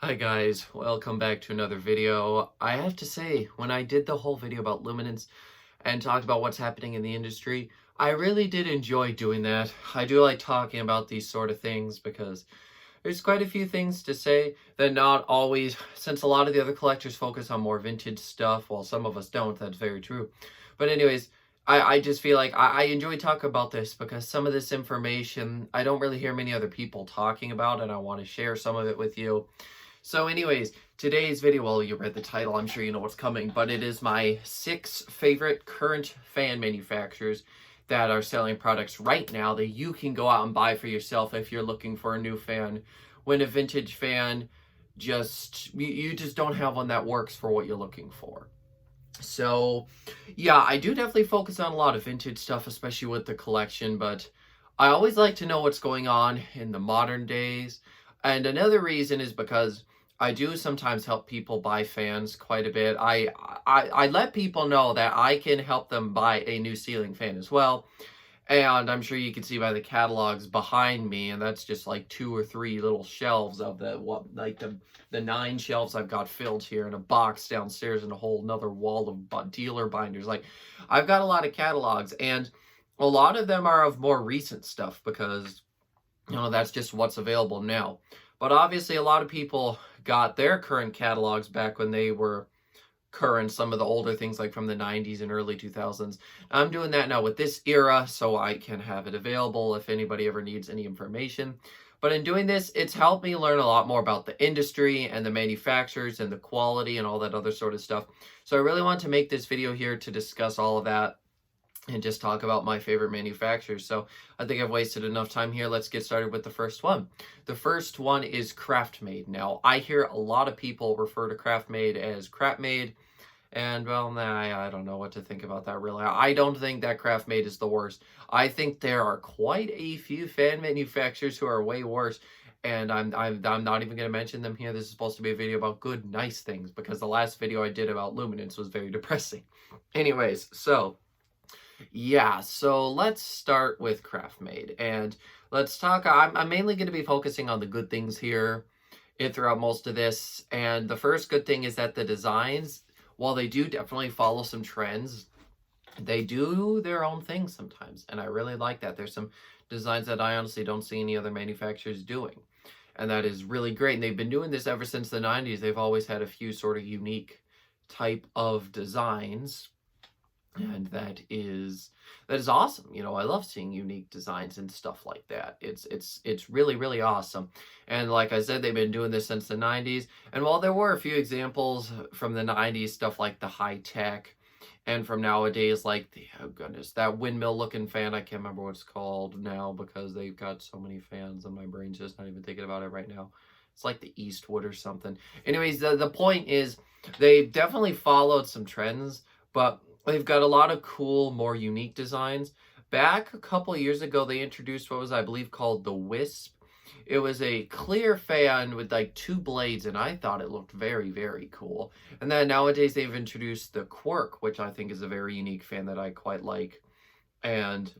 Hi guys, welcome back to another video. I have to say, when I did the whole video about luminance and talked about what's happening in the industry, I really did enjoy doing that. I do like talking about these sort of things because there's quite a few things to say that not always, since a lot of the other collectors focus on more vintage stuff, while some of us don't, that's very true. But anyways, I just feel like I enjoy talking about this because some of this information I don't really hear many other people talking about, and I want to share some of it with you. So anyways, today's video, well, you read the title, I'm sure you know what's coming, but it is my 6 favorite current fan manufacturers that are selling products right now that you can go out and buy for yourself if you're looking for a new fan. When a vintage fan you just don't have one that works for what you're looking for. So yeah, I do definitely focus on a lot of vintage stuff, especially with the collection, but I always like to know what's going on in the modern days. And another reason is because I do sometimes help people buy fans quite a bit. I let people know that I can help them buy a new ceiling fan as well. And I'm sure you can see by the catalogs behind me, and that's just like 2 or 3 little shelves of the 9 shelves I've got filled here, and a box downstairs, and a whole another wall of dealer binders. Like, I've got a lot of catalogs, and a lot of them are of more recent stuff because, that's just what's available now. But obviously, a lot of people got their current catalogs back when they were current, some of the older things like from the 90s and early 2000s. I'm doing that now with this era so I can have it available if anybody ever needs any information. But in doing this, it's helped me learn a lot more about the industry and the manufacturers and the quality and all that other sort of stuff. So I really want to make this video here to discuss all of that and just talk about my favorite manufacturers. So I think I've wasted enough time here. Let's get started with the first one. The first one is Craftmade. Now, I hear a lot of people refer to Craftmade as Craftmade, and well, I don't know what to think about that really. I don't think that Craftmade is the worst. I think there are quite a few fan manufacturers who are way worse, and I'm not even going to mention them here. This is supposed to be a video about good, nice things, because the last video I did about luminance was very depressing. Anyways, so yeah, so let's start with Craftmade, and let's talk. I'm mainly going to be focusing on the good things here throughout most of this, and the first good thing is that the designs, while they do definitely follow some trends, they do their own thing sometimes, and I really like that. There's some designs that I honestly don't see any other manufacturers doing, and that is really great, and they've been doing this ever since the 90s. They've always had a few sort of unique type of designs, and that is awesome. I love seeing unique designs and stuff like that. It's really, really awesome. And like I said, they've been doing this since the 90s. And while there were a few examples from the 90s, stuff like the high tech, and from nowadays, like oh goodness, that windmill looking fan, I can't remember what it's called now because they've got so many fans and my brain's just not even thinking about it right now. It's like the Eastwood or something. Anyways, the point is they definitely followed some trends, but they've got a lot of cool, more unique designs. Back a couple years ago, they introduced what was, I believe, called the Wisp. It was a clear fan with like 2 blades, and I thought it looked very, very cool. And then nowadays, they've introduced the Quirk, which I think is a very unique fan that I quite like. And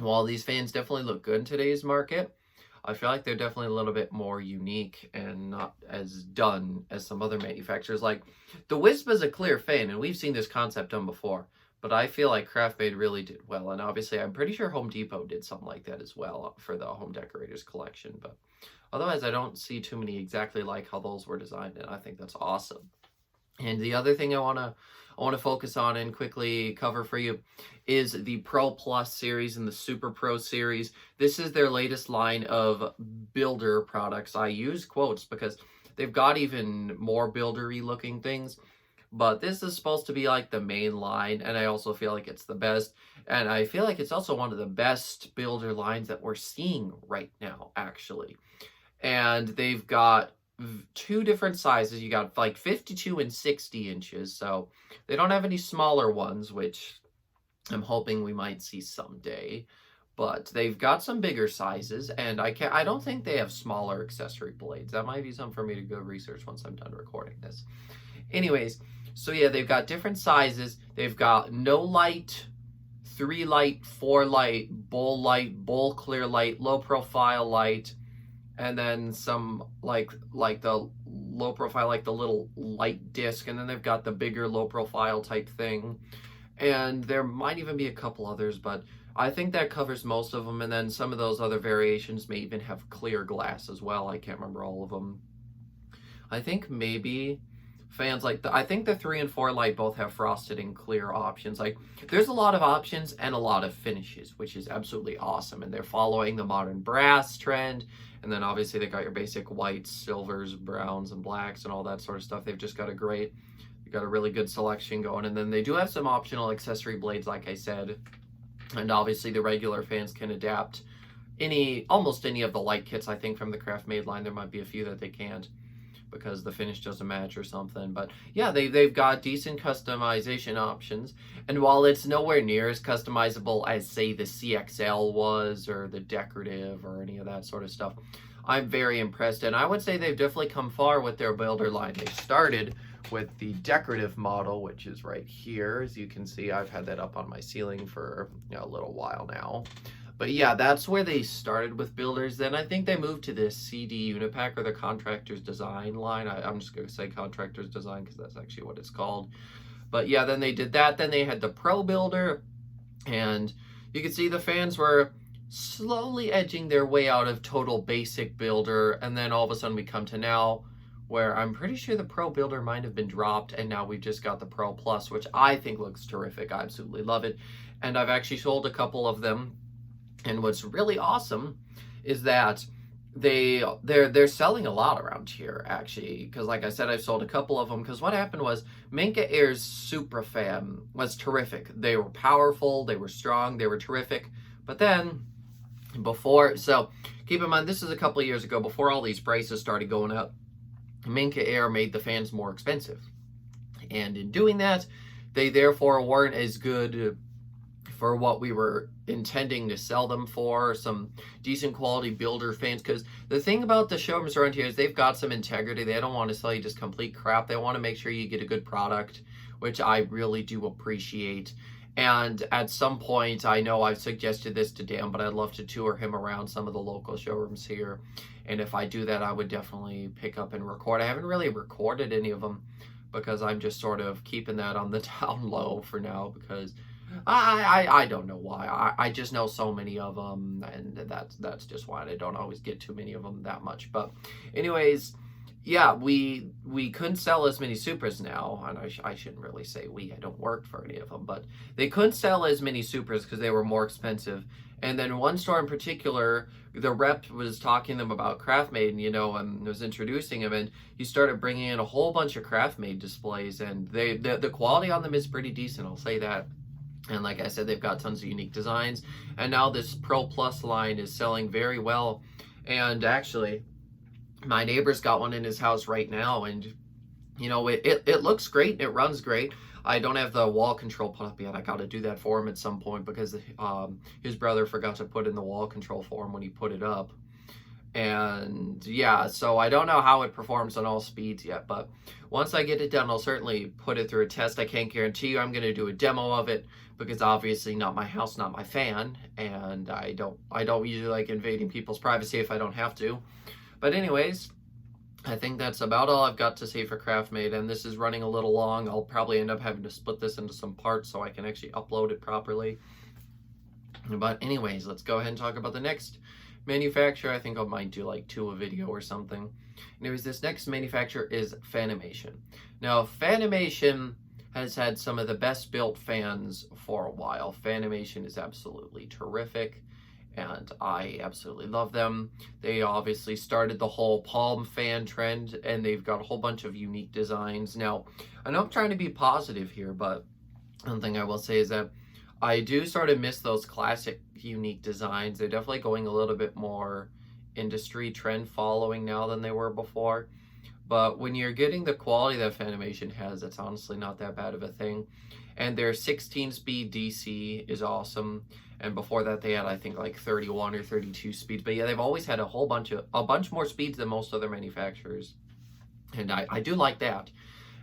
while these fans definitely look good in today's market, I feel like they're definitely a little bit more unique and not as done as some other manufacturers. Like, the Wisp is a clear fan, and we've seen this concept done before, but I feel like Craftmade really did well. And obviously, I'm pretty sure Home Depot did something like that as well for the Home Decorators collection. But otherwise, I don't see too many exactly like how those were designed, and I think that's awesome. And the other thing I want to focus on and quickly cover for you is the Pro Plus series and the Super Pro series. This is their latest line of builder products. I use quotes because they've got even more buildery looking things, but this is supposed to be like the main line, and I also feel like it's the best, and I feel like it's also one of the best builder lines that we're seeing right now, actually. And they've got 2 different sizes. You got like 52 and 60 inches, so they don't have any smaller ones, which I'm hoping we might see someday. But they've got some bigger sizes, and I don't think they have smaller accessory blades. That might be something for me to go research once I'm done recording this. Anyways, so yeah, they've got different sizes. They've got no light, 3 light, 4 light, bowl clear light, low profile light, and then some like the low profile, like the little light disc, and then they've got the bigger low profile type thing. And there might even be a couple others, but I think that covers most of them. And then some of those other variations may even have clear glass as well. I can't remember all of them. I think maybe fans like I think the 3 and 4 light both have frosted and clear options. Like, there's a lot of options and a lot of finishes, which is absolutely awesome. And they're following the modern brass trend. And then obviously they got your basic whites, silvers, browns, and blacks and all that sort of stuff. They've just got a really good selection going. And then they do have some optional accessory blades, like I said. And obviously the regular fans can adapt almost any of the light kits, I think, from the Craftmade line. There might be a few that they can't, because the finish doesn't match or something. But yeah, they've got decent customization options. And while it's nowhere near as customizable as, say, the CXL was, or the decorative, or any of that sort of stuff, I'm very impressed. And I would say they've definitely come far with their builder line. They started with the decorative model, which is right here. As you can see, I've had that up on my ceiling for a little while now. But yeah, that's where they started with builders. Then I think they moved to the CD Unipack, or the Contractor's Design line. I'm just going to say Contractor's Design because that's actually what it's called. But yeah, then they did that. Then they had the Pro Builder. And you can see the fans were slowly edging their way out of total basic builder. And then all of a sudden we come to now, where I'm pretty sure the Pro Builder might have been dropped. And now we've just got the Pro Plus, which I think looks terrific. I absolutely love it. And I've actually sold a couple of them. And what's really awesome is that they're selling a lot around here, actually, because like I said, I've sold a couple of them. Because what happened was Minka Air's Supra fan was terrific. They were powerful, they were strong, they were terrific. But then so keep in mind, this is a couple of years ago, before all these prices started going up. Minka Air made the fans more expensive, and in doing that, they therefore weren't as good for what we were intending to sell them for, some decent quality builder fans. Because the thing about the showrooms around here is they've got some integrity. They don't want to sell you just complete crap. They want to make sure you get a good product, which I really do appreciate. And at some point, I know I've suggested this to Dan, but I'd love to tour him around some of the local showrooms here. And if I do that, I would definitely pick up and record. I haven't really recorded any of them because I'm just sort of keeping that on the down low for now, because I don't know why. I just know so many of them, and that's just why I don't always get too many of them that much. But anyways, yeah, we couldn't sell as many Supras now, and I shouldn't really say we. I don't work for any of them, but they couldn't sell as many Supras because they were more expensive. And then one store in particular, the rep was talking to them about Craftmade, and was introducing them, and he started bringing in a whole bunch of Craftmade displays, and the quality on them is pretty decent, I'll say that. And like I said, they've got tons of unique designs. And now this Pro Plus line is selling very well. And actually, my neighbor's got one in his house right now. And, it looks great. It runs great. I don't have the wall control put up yet. I got to do that for him at some point, because his brother forgot to put in the wall control for him when he put it up. And yeah, so I don't know how it performs on all speeds yet, but once I get it done, I'll certainly put it through a test. I can't guarantee you I'm going to do a demo of it, because obviously not my house, not my fan, and I don't usually like invading people's privacy if I don't have to. But anyways, I think that's about all I've got to say for Craftmade, and this is running a little long. I'll probably end up having to split this into some parts so I can actually upload it properly. But anyways, let's go ahead and talk about the next manufacturer. I think I might do like a video or something. Anyways, this next manufacturer is Fanimation. Now, Fanimation has had some of the best built fans for a while. Fanimation is absolutely terrific, and I absolutely love them. They obviously started the whole palm fan trend, and they've got a whole bunch of unique designs. Now, I know I'm trying to be positive here, but one thing I will say is that I do sort of miss those classic unique designs. They're definitely going a little bit more industry trend following now than they were before. But when you're getting the quality that Fanimation has, it's honestly not that bad of a thing. And their 16-speed DC is awesome. And before that, they had, I think, like 31 or 32 speeds. But yeah, they've always had a bunch more speeds than most other manufacturers. And I do like that.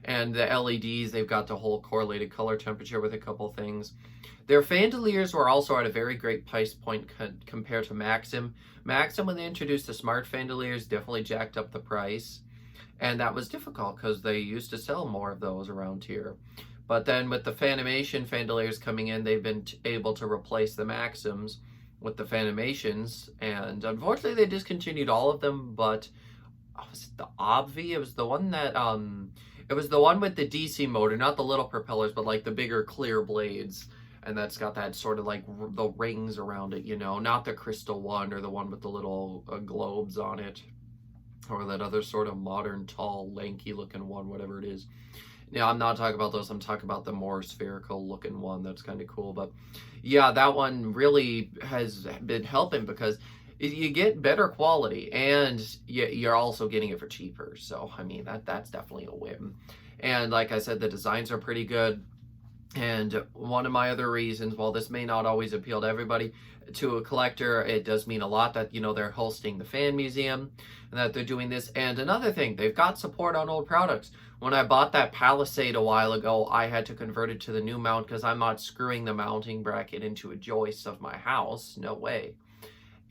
And the LEDs, they've got the whole correlated color temperature with a couple things. Their fandeliers were also at a very great price point compared to Maxim. Maxim, when they introduced the smart fandeliers, definitely jacked up the price. And that was difficult because they used to sell more of those around here. But then with the Fanimation Fandaleirs coming in, they've been able to replace the Maxims with the Fanimations. And unfortunately, they discontinued all of them. But was it the Obvi? It was the one that it was the one with the DC motor, not the little propellers, but like the bigger clear blades. And that's got that sort of like the rings around it, you know, not the crystal one or the one with the little globes on it, or that other sort of modern, tall, lanky looking one, whatever it is. Yeah, I'm not talking about those. I'm talking about the more spherical looking one. That's kind of cool. But yeah, that one really has been helping because you get better quality and you're also getting it for cheaper. So, I mean, that's definitely a win. And like I said, the designs are pretty good. And one of my other reasons, while this may not always appeal to everybody, to a collector, it does mean a lot that, you know, they're hosting the fan museum and that they're doing this. And another thing, they've got support on old products. When I bought that Palisade a while ago, I had to convert it to the new mount because I'm not screwing the mounting bracket into a joist of my house. No way.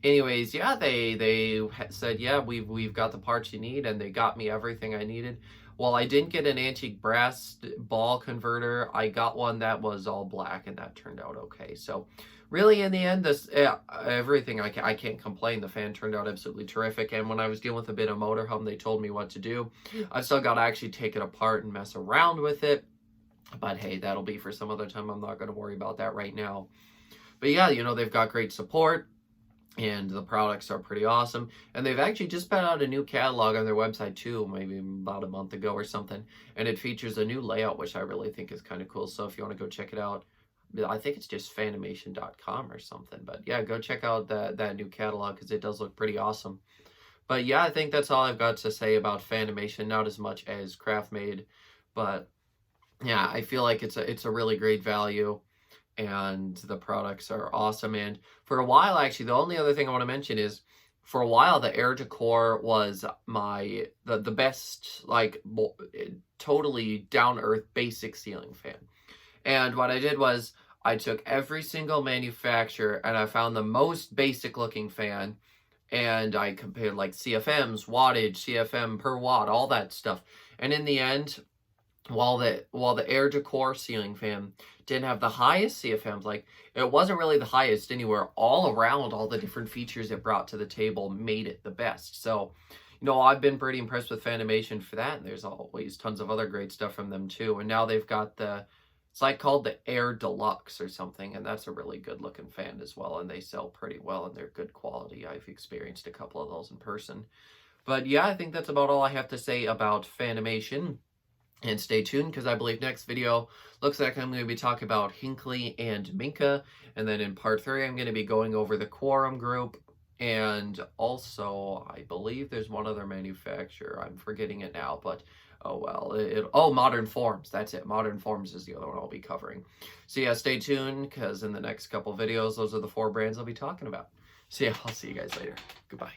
Anyways, yeah, they said, yeah, we've got the parts you need, and they got me everything I needed. While I didn't get an antique brass ball converter, I got one that was all black, and that turned out okay. So really, in the end, this everything, I can't complain. The fan turned out absolutely terrific, and when I was dealing with a bit of motorhome, they told me what to do. I still got to actually take it apart and mess around with it, but hey, that'll be for some other time. I'm not going to worry about that right now. But yeah, you know, they've got great support. And the products are pretty awesome. And they've actually just put out a new catalog on their website too, maybe about a month ago or something. And it features a new layout, which I really think is kind of cool. So if you want to go check it out, I think it's just fanimation.com or something. But yeah, go check out that new catalog because it does look pretty awesome. But yeah, I think that's all I've got to say about Fanimation. Not as much as Craftmade, but yeah, I feel like it's a really great value. And the products are awesome. And for a while, actually, the only other thing I want to mention is, for a while, the Air Decor was the best, like, totally down-earth basic ceiling fan. And what I did was I took every single manufacturer and I found the most basic looking fan, and I compared like CFMs, wattage, CFM per watt, all that stuff. And in the end, while the Air Decor ceiling fan didn't have the highest CFMs, like, it wasn't really the highest anywhere, all around, all the different features it brought to the table made it the best. So, you know, I've been pretty impressed with Fanimation for that, and there's always tons of other great stuff from them too. And now they've got it's like called the Air Deluxe or something, and that's a really good looking fan as well, and they sell pretty well, and they're good quality. I've experienced a couple of those in person. But yeah, I think that's about all I have to say about Fanimation. And stay tuned, because I believe next video looks like I'm going to be talking about Hinckley and Minka. And then in part 3, I'm going to be going over the Quorum Group. And also, I believe there's one other manufacturer. I'm forgetting it now, but oh well. Modern Forms. That's it. Modern Forms is the other one I'll be covering. So yeah, stay tuned, because in the next couple videos, those are the 4 brands I'll be talking about. So yeah, I'll see you guys later. Goodbye.